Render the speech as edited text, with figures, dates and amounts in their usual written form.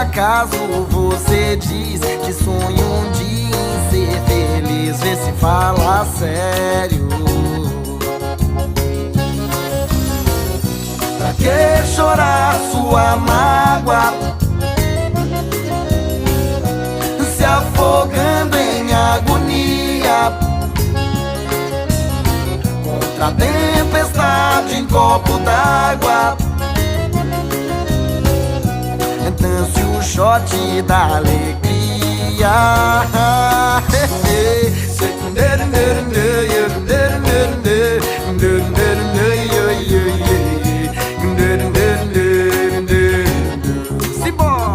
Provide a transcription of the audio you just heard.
acaso você diz que sonha dia em ser feliz, vê se fala sério. Pra que chorar sua mágoa, se afogando em agonia contra a tempestade em copo d'água? Dance o shot da alegria. Simbora.